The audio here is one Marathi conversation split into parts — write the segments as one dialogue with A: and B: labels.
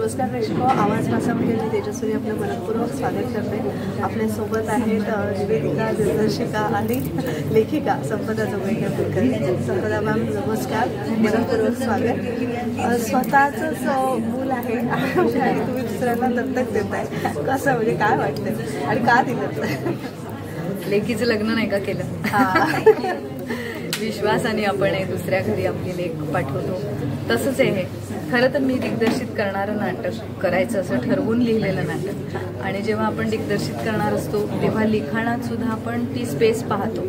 A: नमस्कार प्रेक्षको, आवाज भाषामध्ये मी तेजस्वी आपलं मनपूर्वक स्वागत करते. आपल्यासोबत आहेत निवेदिका, दिग्दर्शिका आणि लेखिका संपदा जोगळेकर. संपदा मॅम नमस्कार, मनपूर्वक स्वागत. स्वतःचंच मूल आहे आणि तुम्ही दुसऱ्यांना दत्तक देताय, कसं म्हणजे काय वाटतं आणि का दिलं?
B: लेकीचं लग्न नाही का केलं? विश्वासाने आपण दुसऱ्या घरी आपली लेक पाठवतो, तसंच आहे. खरं तर मी दिग्दर्शित करणारं नाटक करायचं असं ठरवून लिहिलेलं नाटक, आणि जेव्हा आपण दिग्दर्शित करणार असतो तेव्हा लिखाणात सुद्धा आपण ती स्पेस पाहतो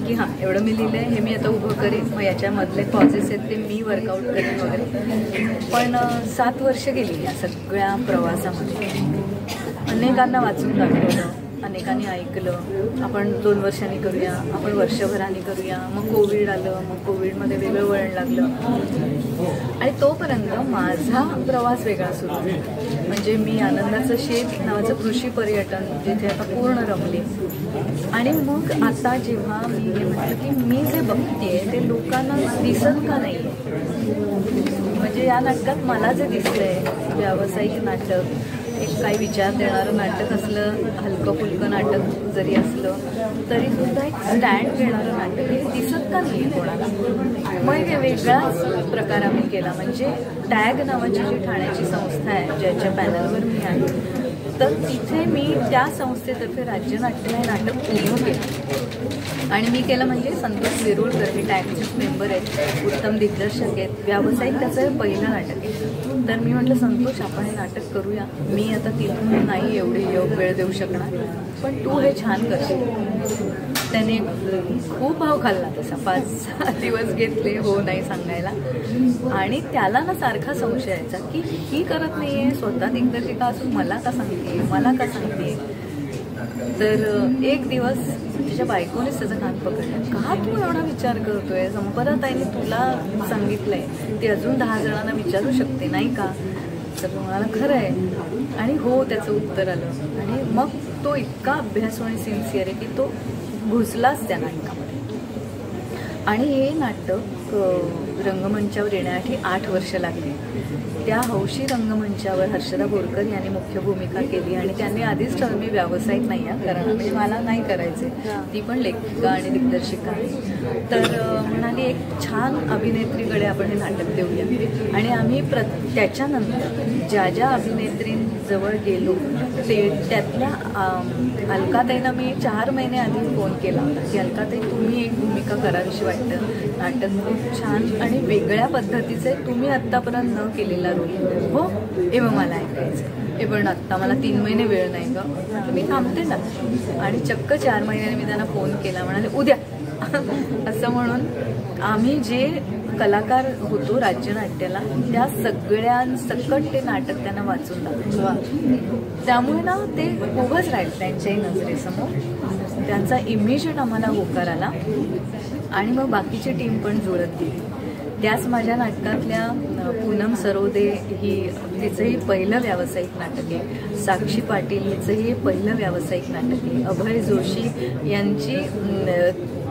B: की हां एवढं मी लिहिलं आहे, हे मी आता उभं करीन, मग याच्यामधले पॉजेस आहेत ते मी वर्कआउट करेन वगैरे. पण 7 वर्ष गेली या सगळ्या प्रवासामध्ये. अनेकांना वाचून दाखवलं, अनेकांनी ऐकलं, आपण 2 वर्षांनी करूया, आपण वर्षभराने करूया. मग कोविड आलं, मग कोविडमध्ये वेगळं वळण लागलं, आणि तोपर्यंत माझा प्रवास वेगळा सुरू झाला. म्हणजे मी आनंदाचं शेत नावाचं कृषी पर्यटन जिथे आता पूर्ण रमले, आणि मग आता जेव्हा मी हे म्हटलं की मी जे बघतेय ते लोकांना दिसत का नाही. म्हणजे या नाटकात मला जे दिसलंय व्यावसायिक नाटक, एक काही विचार देणारं नाटक असलं, हलकं फुलकं नाटक जरी असलं तरी सुद्धा एक स्टँड घेणारं नाटक हे दिसत का नाही कोणाला. मग वेगळाच प्रकार आम्ही केला. म्हणजे टॅग नावाची जी ठाण्याची संस्था आहे ज्याच्या पॅनलवर मी आहे, तर तिथे मी त्या संस्थेतर्फे राज्यनाट्य हे नाटक उभं केलं. आणि मी केलं म्हणजे संतोष वेरुळकर हे टॅगचेच मेंबर आहेत, उत्तम दिग्दर्शक आहेत, व्यावसायिक त्याचं हे पहिलं नाटक आहे. तर मी म्हटलं संतोष आपण हे नाटक करूया, मी आता तिथून नाही एवढी वेळ देऊ शकणार, पण तू हे छान करशील. त्याने खूप भाव खाल्ला तसा, 5-6 दिवस घेतले हो नाही सांगायला. आणि त्याला ना सारखा संशय यायचा की ही करत नाही आहे, स्वतः दिग्दर्शिका असून मला का सांगते, मला का सांगते. तर एक दिवस त्याच्या बायकोनेच त्याचा कान पकडला, का तू एवढा विचार करतोय, संपदा ताईने तुला सांगितलंय, ती अजून 10 जणांना विचारू शकते नाही का. तर म्हणाला खरं आहे, आणि हो त्याचं उत्तर आलं. आणि मग तो इतका अभ्यासू आणि सिन्सिअर आहे की तो घुसलाच त्या नाटकामध्ये. आणि हे नाटक रंगमंचावर येण्यासाठी 8 वर्ष लागली. त्या हौशी रंगमंचावर हर्षदा बोरकर यांनी मुख्य भूमिका केली, आणि त्यांनी आधीच ठरवलं मी व्यावसायिक नाही आहे कारण म्हणजे मला नाही करायचे, ती पण लेखिका आणि दिग्दर्शिका आहे. तर म्हणाली एक छान अभिनेत्रीकडे आपण हे नाटक देऊया. आणि आम्ही त्याच्यानंतर ज्या ज्या अभिनेत्रींजवळ गेलो ते त्यातल्या अलकाताईंना मी 4 महिने आधी फोन केला होता की अलकाताई तुम्ही एक भूमिका करावीशी वाटतं, नाटक खूप छान आणि वेगळ्या पद्धतीचे, तुम्ही आत्तापर्यंत न केलेला रोल. हो हे मग मला ऐकायचं, हे पण आत्ता मला 3 महिने वेळ नाही गं, मी थांबते ना. आणि चक्क 4 महिन्याने मी त्यांना फोन केला, म्हणाले उद्या असं म्हणून आम्ही जे कलाकार होतो राज्यनाट्याला त्या सगळ्यांसकट ते नाटक त्यांना वाचून दाखवलं. त्यामुळे ना ते उभंच राहील त्यांच्याही नजरेसमोर, त्यांचा इमिजिएट आम्हाला होकार आला. आणि मग बाकीची टीम पण जुळत गेली. त्याच माझ्या नाटकातल्या पूनम सरोदे ही, तिचंही पहिलं व्यावसायिक नाटक आहे. साक्षी पाटील हिचंही पहिलं व्यावसायिक नाटक आहे. अभय जोशी यांची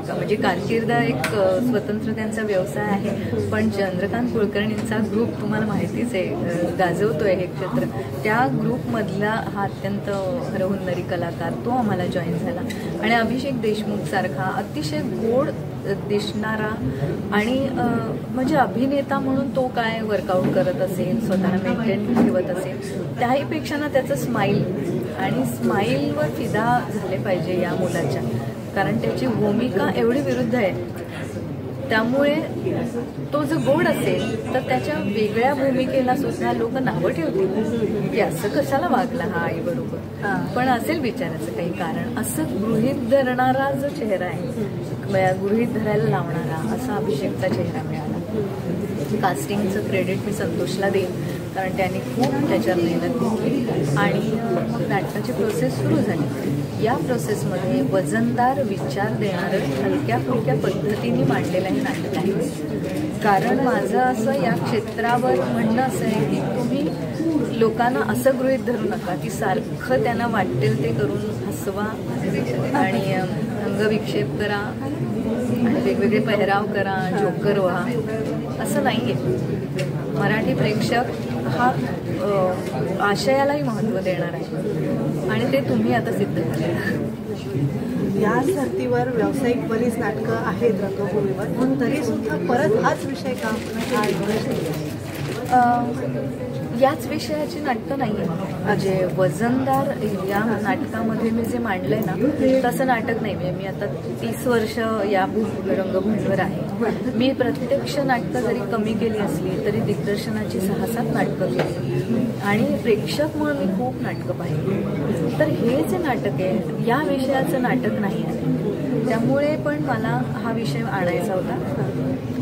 B: म्हणजे कारकीर्द एक स्वतंत्र त्यांचा व्यवसाय आहे, पण चंद्रकांत कुलकर्णींचा ग्रुप तुम्हाला माहितीच आहे, गाजवतोय हे क्षेत्र. त्या ग्रुपमधला हा अत्यंत हरहुन्नरी कलाकार तो आम्हाला जॉईन झाला. आणि अभिषेक देशमुख सारखा अतिशय गोड दिसणारा आणि म्हणजे अभिनेता म्हणून तो काय वर्कआउट करत असेल, स्वतःला मेंटेन ठेवत असेल, त्याहीपेक्षा ना त्याचं स्माईल, आणि स्माईलवर फिदा झाले पाहिजे या मुलाच्या, कारण त्याची भूमिका एवढी विरुद्ध आहे. त्यामुळे तो जर गोड असेल तर त्याच्या वेगळ्या भूमिकेला सुद्धा लोक नावं ठेवतील की असं कशाला वागला हा आई बरोबर, पण असेल बिचाराचं काही कारण. असं गृहीत धरणारा जो चेहरा आहे, गृहीत धरायला लावणारा असा अभिषेकचा चेहरा मिळाला. कास्टिंगचं क्रेडिट मी संतोषला देईन, कारण त्यांनी खूप त्याच्यावर मेहनत घेतली. आणि मग नाटकाची प्रोसेस सुरू झाली. या प्रोसेसमध्ये वजनदार विचार देणारं हलक्या फुलक्या पद्धतीने मांडलेलं हे नाटक आहे. कारण माझं असं या क्षेत्रावर म्हणणं असं आहे की तुम्ही लोकांना असं गृहीत धरू नका की सारखं त्यांना वाटेल ते करून हसवा आणि अंगविक्षेप करा आणि वेगवेगळे पेहराव करा, जोकर व्हा, असं नाही आहे. मराठी प्रेक्षक हा आशयालाही महत्त्व देणार आहे आणि ते तुम्ही आता सिद्ध करा.
A: या धर्तीवर व्यावसायिक बरीच नाटकं आहेत रंगभूमीवर, तरी सुद्धा परत हाच विषय का हा
B: याच विषयाची नाटकं नाही आहे. म्हणजे वजनदार या नाटकामध्ये मी जे मांडलंय ना तसं नाटक नाही. म्हणजे मी आता 30 वर्ष या रंगभूमीवर आहे. मी प्रत्यक्ष नाटकं जरी कमी केली असली तरी दिग्दर्शनाची 6-7 नाटकं केली आणि प्रेक्षक म्हणून मी खूप नाटकं पाहिली. तर हे जे नाटक आहे या विषयाचं नाटक नाही आहे. त्यामुळे पण मला हा विषय आणायचा होता.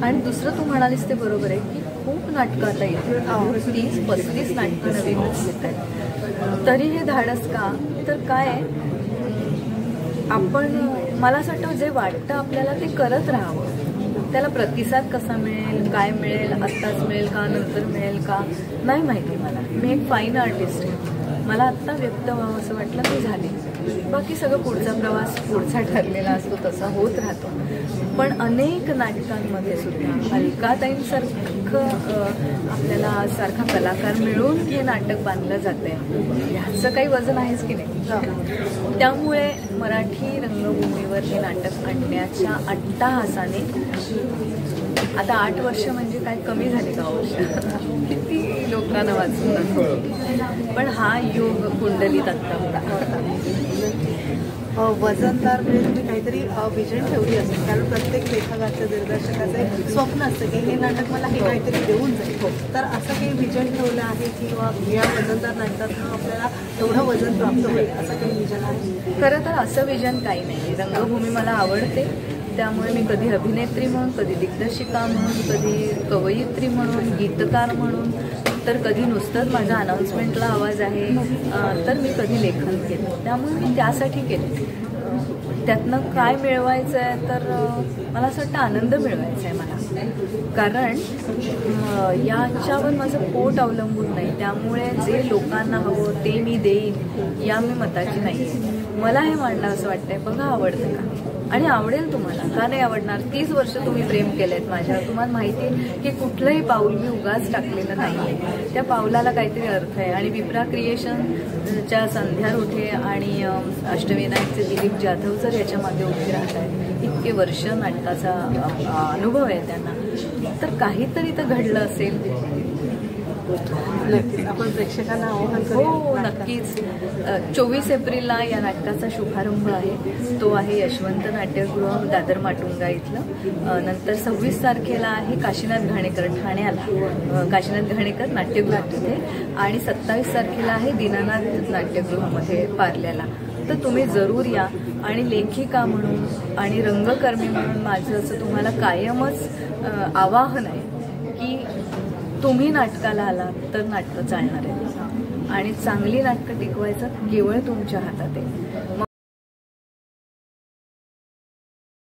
B: आणि दुसरं तू म्हणालीस ते बरोबर आहे की खूप नाटकं आता येतात. 30-35 नाटकं नवीनच येत आहेत. तरी हे धाडस का? तर काय आपण मला असं वाटतं जे वाटतं आपल्याला ते करत राहावं. त्याला प्रतिसाद कसा मिळेल, काय मिळेल, आत्ताच मिळेल का, नंतर मिळेल का, नाही माहिती मला. मी एक फाईन आर्टिस्ट आहे. मला आत्ता व्यक्त व्हावं असं वाटलं मी झाले. बाकी सगळं पुढचा प्रवास पुढचा ठरलेला असतो तसा होत राहतो. पण अनेक नाटकांमध्ये सुद्धा अलकाताईंसारखं आपल्याला सारखा कलाकार मिळून हे नाटक बांधलं जात आहे. ह्याचं काही वजन आहेच की नाही. त्यामुळे मराठी रंगभूमीवर हे नाटक आणण्याच्या अट्टाहासाने आता 8 वर्ष म्हणजे काय कमी झाले का वर्ष? किती लोकांना वाचून. पण हा योग कुंडलीत आत्ता होता.
A: वजनदार म्हणजे तुम्ही काहीतरी विजन ठेवली असेल, कारण प्रत्येक लेखकाचं दिग्दर्शकाचं एक स्वप्न असतं की हे नाटक मला हे काहीतरी देऊन जाईल. तर असं काही विजन ठेवलं आहे किंवा या वजनदार नाटकातून आपल्याला एवढं वजन प्राप्त होईल असं काही विजन आहे?
B: खरं तर असं विजन काही नाही. रंगभूमी मला आवडते. त्यामुळे मी कधी अभिनेत्री म्हणून, कधी दिग्दर्शिका म्हणून, कधी कवयित्री म्हणून, गीतकार म्हणून, तर कधी नुसतंच माझ्या अनाउन्समेंटला आवाज आहे, तर मी कधी लेखन केलं. त्यामुळे मी त्यासाठी केले. त्यातनं काय मिळवायचं आहे तर मला असं वाटतं आनंद मिळवायचा आहे मला. कारण याच्यावर माझं पोट अवलंबून नाही. त्यामुळे जे लोकांना हवं ते मी देईन या मी मताची नाही. मला हे मांडणं असं वाटतंय बघा आवडतं का, आणि आवडेल तुम्हाला, का नाही आवडणार. 30 वर्ष तुम्ही प्रेम केलेत माझ्यावर. तुम्हाला माहिती आहे की कुठलंही पाऊल मी उगाच टाकलेलं नाही आहे. त्या पावलाला काहीतरी अर्थ आहे. आणि विप्रा क्रिएशनच्या संध्या रोठे आणि अष्टविनायकचे दिलीप जाधव जर याच्या मागे उभे राहत आहेत, इतके वर्ष नाटकाचा अनुभव आहे त्यांना, तर काहीतरी तर घडलं असेल.
A: नक्कीच आपण प्रेक्षकांना आवाहन करू.
B: हो नक्कीच. 24 एप्रिलला या नाटकाचा शुभारंभ आहे. तो आहे यशवंत नाट्यगृह दादर माटुंगा इथलं. नंतर 26 तारखेला आहे काशीनाथ घाणेकर ठाण्याला, काशीनाथ घाणेकर नाट्यगृह तिथे. आणि 27 तारखेला आहे दीनानाथ नाट्यगृहामध्ये पार्ल्याला. तर तुम्ही जरूर या. आणि लेखिका म्हणून आणि रंगकर्मी म्हणून माझं असं तुम्हाला कायमच आवाहन आहे की तुम्ही नाटकाला आलात तर नाटकं चालणार आहेत. आणि चांगली नाटकं टिकवायचं केवळ तुमच्या हातात आहे.